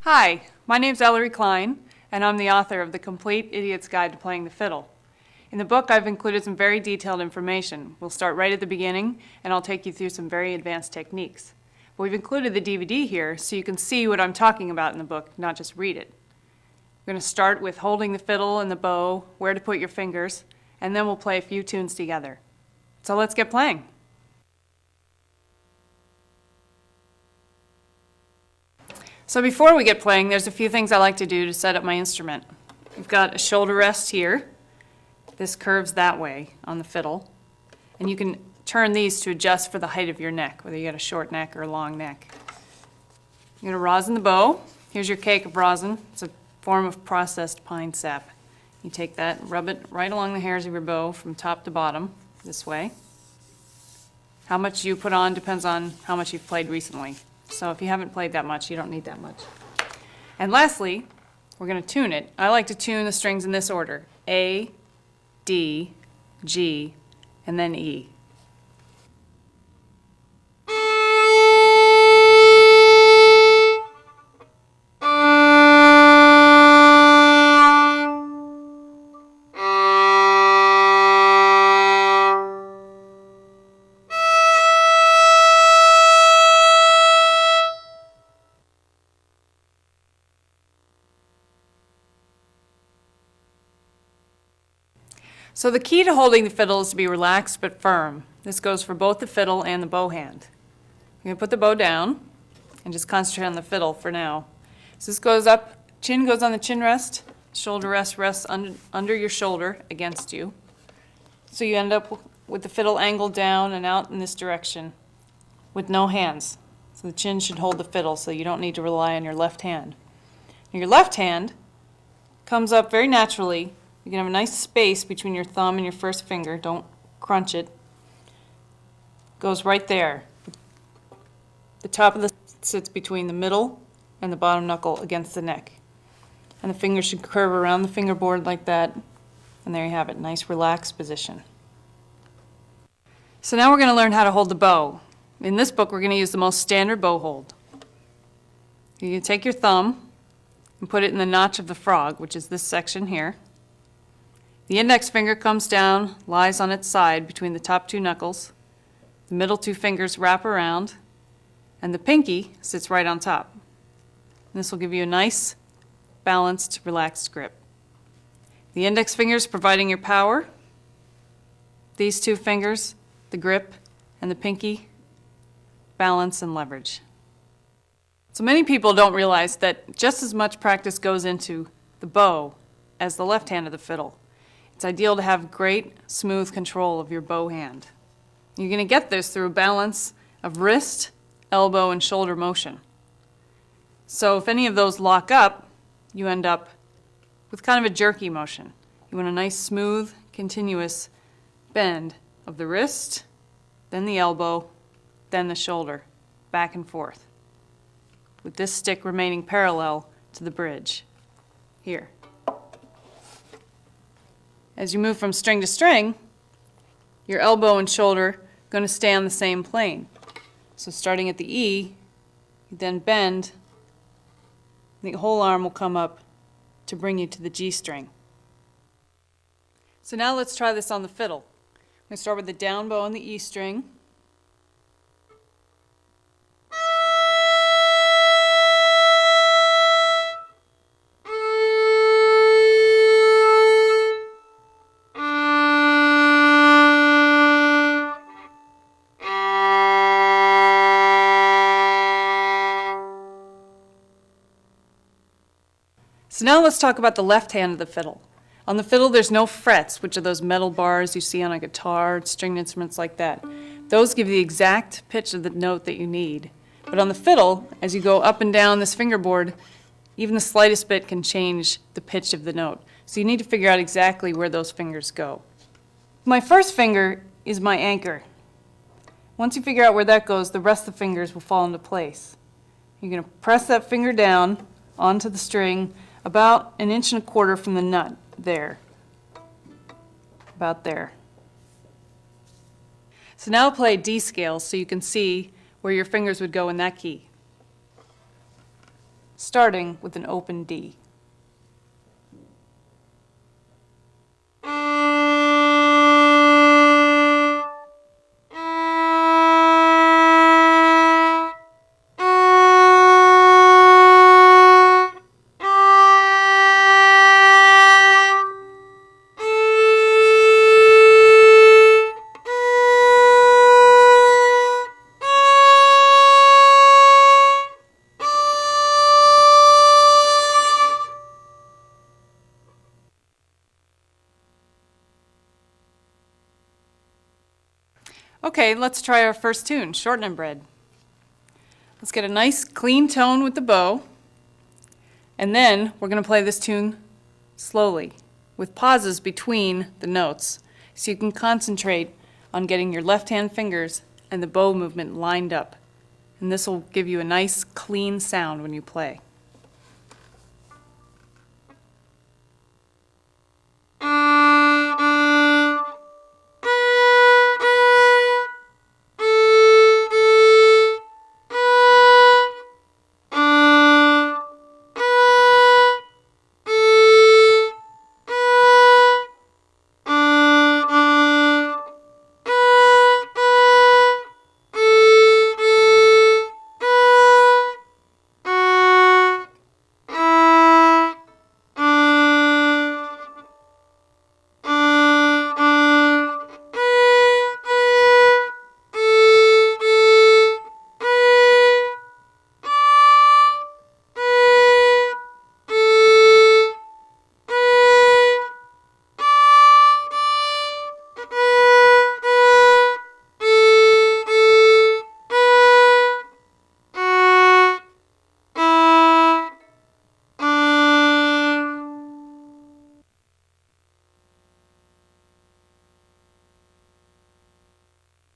Hi, my name's Ellery Klein, and I'm the author of The Complete Idiot's Guide to Playing the Fiddle. In the book, I've included some very detailed information. We'll start right at the beginning, and I'll take you through some very advanced techniques. But we've included the DVD here so you can see what I'm talking about in the book, not just read it. We're going to start with holding the fiddle and the bow, where to put your fingers, and then we'll play a few tunes together. So let's get playing. So before we get playing, there's a few things I like to do to set up my instrument. We've got a shoulder rest here. This curves that way on the fiddle. And you can turn these to adjust for the height of your neck, whether you got a short neck or a long neck. You're going to rosin the bow. Here's your cake of rosin. It's a form of processed pine sap. You take that, rub it right along the hairs of your bow from top to bottom, this way. How much you put on depends on how much you've played recently. So if you haven't played that much, you don't need that much. And lastly, we're going to tune it. I like to tune the strings in this order: A, D, G, and then E. So the key to holding the fiddle is to be relaxed but firm. This goes for both the fiddle and the bow hand. You're going to put the bow down and just concentrate on the fiddle for now. So this goes up, chin goes on the chin rest, shoulder rest rests under your shoulder against you. So you end up with the fiddle angled down and out in this direction with no hands. So the chin should hold the fiddle, so you don't need to rely on your left hand. Your left hand comes up very naturally. You can have a nice space between your thumb and your first finger. Don't crunch it. Goes right there. The top of the sits between the middle and the bottom knuckle against the neck. And the fingers should curve around the fingerboard like that. And there you have it, nice relaxed position. So now we're going to learn how to hold the bow. In this book, we're going to use the most standard bow hold. You can take your thumb and put it in the notch of the frog, which is this section here. The index finger comes down, lies on its side between the top two knuckles. The middle two fingers wrap around, and the pinky sits right on top. And this will give you a nice, balanced, relaxed grip. The index fingers providing your power. These two fingers, the grip, and the pinky, balance and leverage. So many people don't realize that just as much practice goes into the bow as the left hand of the fiddle. It's ideal to have great, smooth control of your bow hand. You're going to get this through a balance of wrist, elbow, and shoulder motion. So if any of those lock up, you end up with kind of a jerky motion. You want a nice, smooth, continuous bend of the wrist, then the elbow, then the shoulder, back and forth, with this stick remaining parallel to the bridge, here. As you move from string to string, your elbow and shoulder are going to stay on the same plane. So starting at the E, you then bend, the whole arm will come up to bring you to the G string. So now let's try this on the fiddle. I'm going to start with the down bow on the E string. So now let's talk about the left hand of the fiddle. On the fiddle, there's no frets, which are those metal bars you see on a guitar, stringed instruments like that. Those give the exact pitch of the note that you need. But on the fiddle, as you go up and down this fingerboard, even the slightest bit can change the pitch of the note. So you need to figure out exactly where those fingers go. My first finger is my anchor. Once you figure out where that goes, the rest of the fingers will fall into place. You're going to press that finger down onto the string about 1.25 inches from the nut, there, about there. So now play D scale so you can see where your fingers would go in that key. starting with an open D. Okay, let's try our first tune, Shortening Bread. Let's get a nice clean tone with the bow, and then we're going to play this tune slowly with pauses between the notes so you can concentrate on getting your left hand fingers and the bow movement lined up. And this will give you a nice clean sound when you play.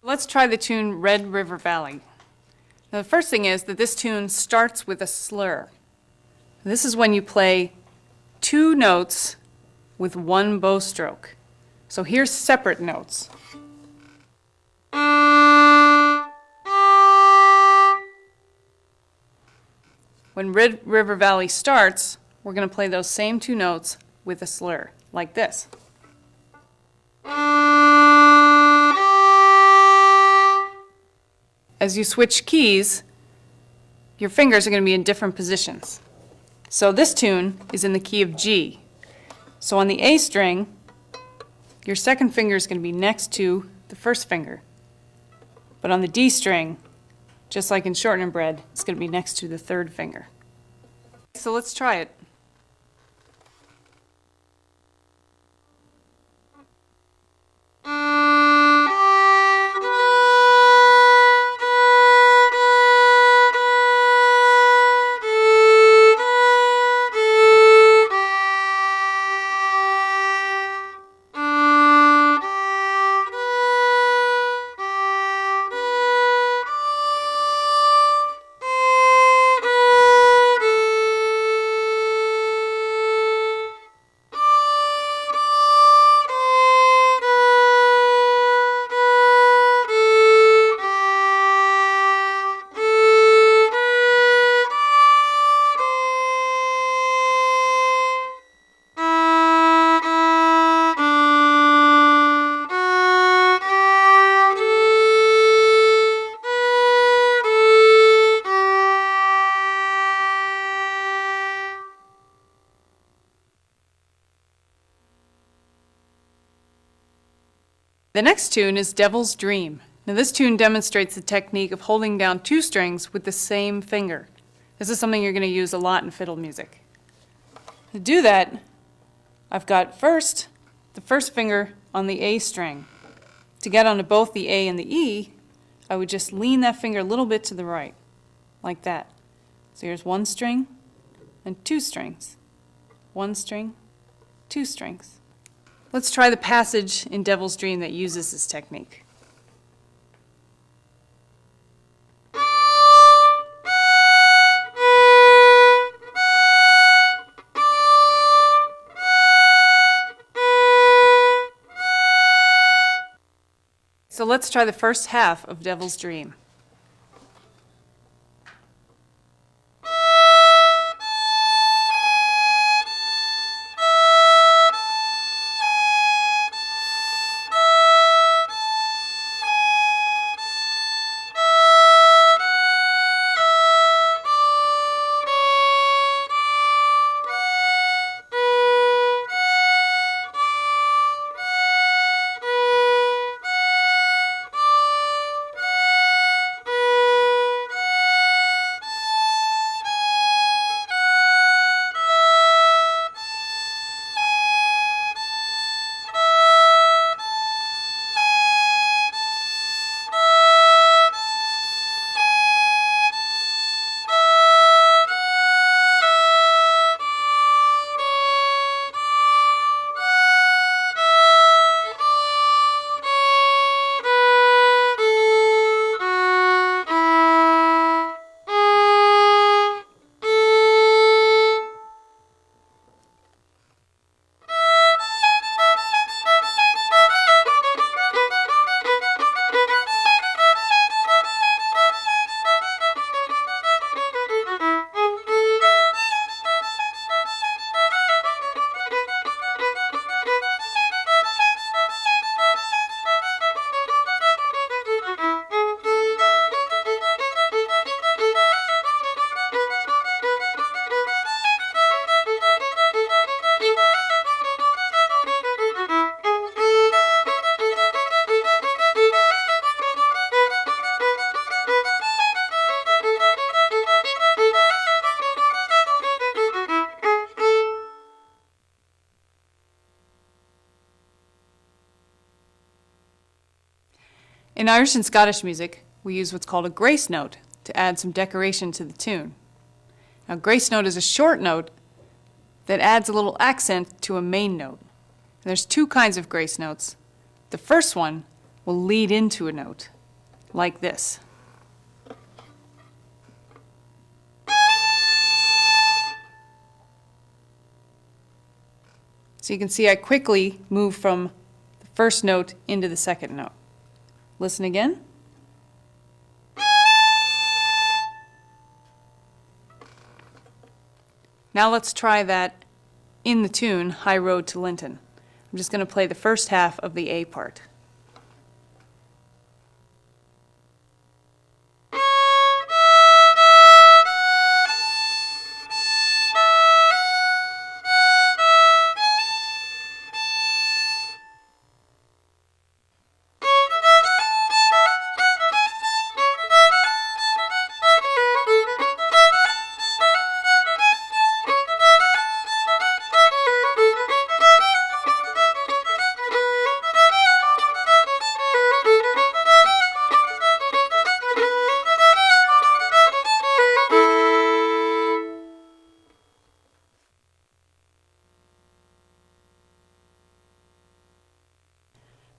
Let's try the tune Red River Valley. Now the first thing is that this tune starts with a slur. This is when you play two notes with one bow stroke. So here's separate notes. When Red River Valley starts, we're going to play those same two notes with a slur, like this. As you switch keys, your fingers are going to be in different positions. So this tune is in the key of G. So on the A string, your second finger is going to be next to the first finger. But on the D string, just like in Shortening Bread, it's going to be next to the third finger. So let's try it. The next tune is Devil's Dream. Now this tune demonstrates the technique of holding down two strings with the same finger. This is something you're going to use a lot in fiddle music. To do that, I've got first the first finger on the A string. To get onto both the A and the E, I would just lean that finger a little bit to the right, like that. So here's one string and two strings. One string, two strings. Let's try the passage in Devil's Dream that uses this technique. So let's try the first half of Devil's Dream. In Irish and Scottish music, we use what's called a grace note to add some decoration to the tune. Now, grace note is a short note that adds a little accent to a main note. And there's two kinds of grace notes. The first one will lead into a note, like this. So you can see I quickly move from the first note into the second note. Listen again. Now let's try that in the tune, High Road to Linton. I'm just going to play the first half of the A part.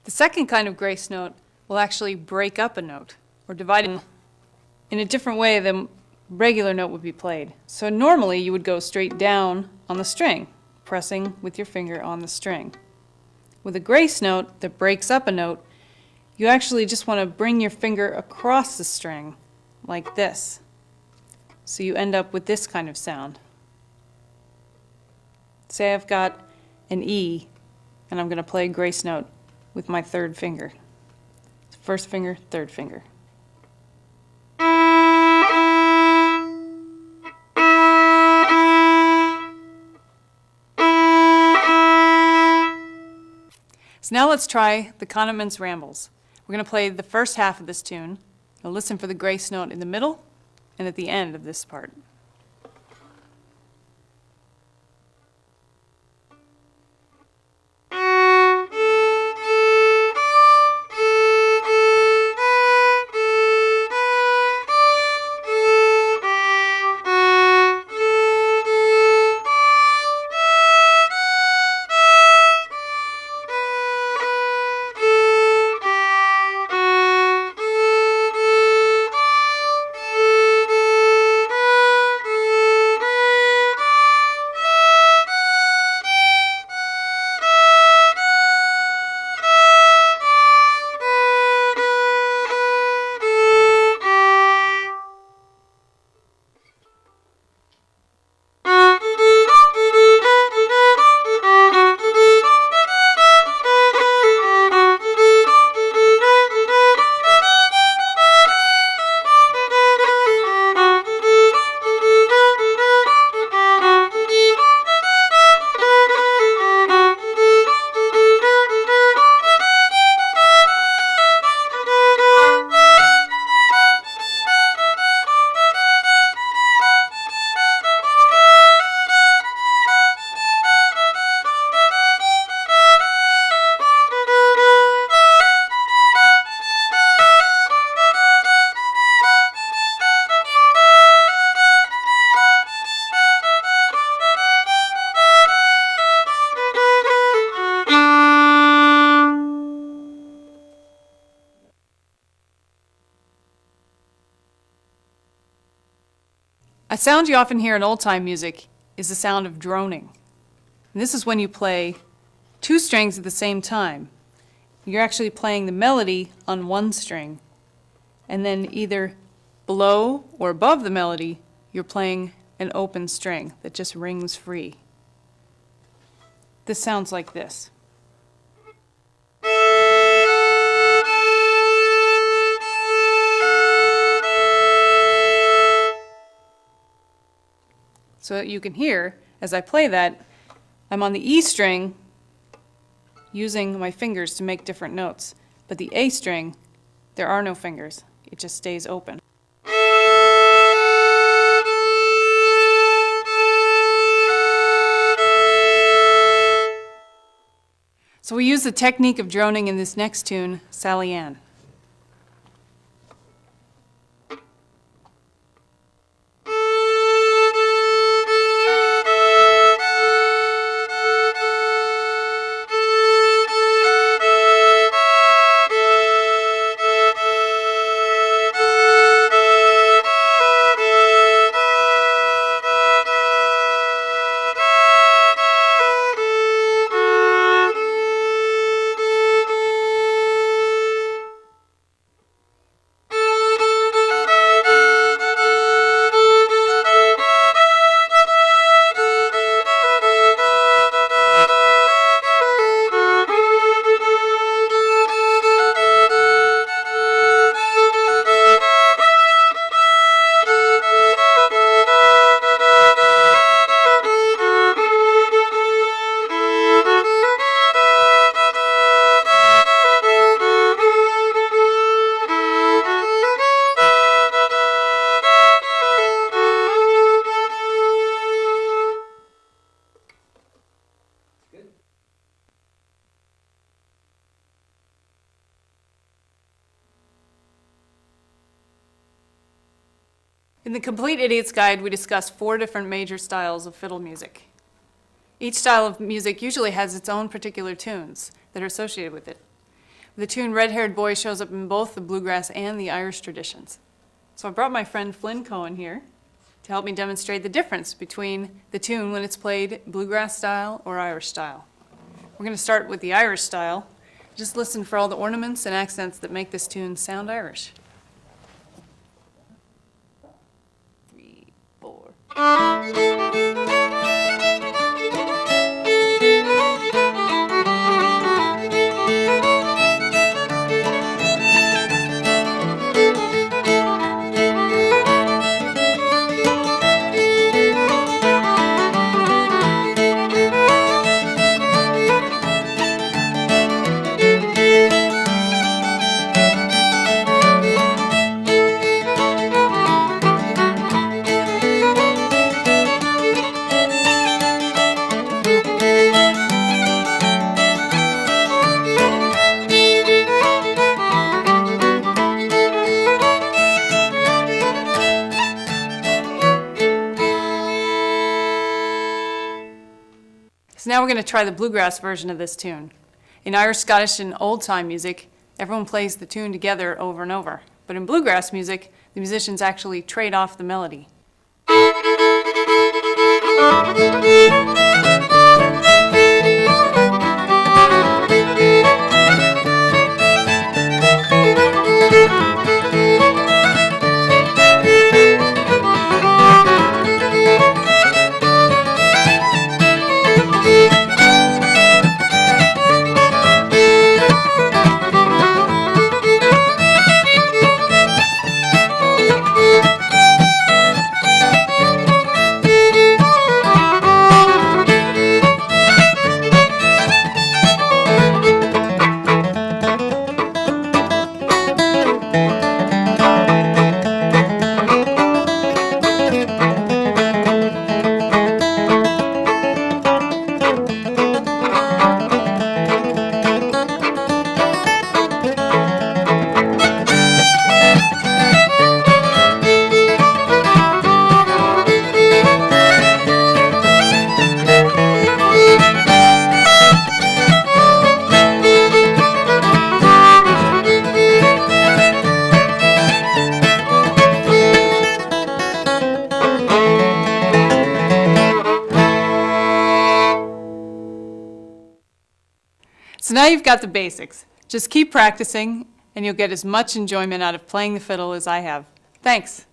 The second kind of grace note will actually break up a note or divide it in a different way than regular note would be played. So normally you would go straight down on the string, pressing with your finger on the string. With a grace note that breaks up a note, you actually just want to bring your finger across the string like this. So you end up with this kind of sound. Say I've got an E and I'm going to play a grace note with my third finger. First finger, third finger. So now let's try the Condiments Rambles. We're going to play the first half of this tune. Now listen for the grace note in the middle and at the end of this part. A sound you often hear in old-time music is the sound of droning. And this is when you play two strings at the same time. You're actually playing the melody on one string, and then either below or above the melody, you're playing an open string that just rings free. This sounds like this. So that you can hear, as I play that, I'm on the E string using my fingers to make different notes. But the A string, there are no fingers. It just stays open. So we use the technique of droning in this next tune, Sally Ann. In the Complete Idiot's Guide, we discuss 4 different major styles of fiddle music. Each style of music usually has its own particular tunes that are associated with it. The tune Red-Haired Boy shows up in both the bluegrass and the Irish traditions. So I brought my friend Flynn Cohen here to help me demonstrate the difference between the tune when it's played bluegrass style or Irish style. We're going to start with the Irish style. Just listen for all the ornaments and accents that make this tune sound Irish. 3, 4. So now we're going to try the bluegrass version of this tune. In Irish, Scottish, and old-time music, everyone plays the tune together over and over. But in bluegrass music, the musicians actually trade off the melody. So now you've got the basics. Just keep practicing and you'll get as much enjoyment out of playing the fiddle as I have. Thanks.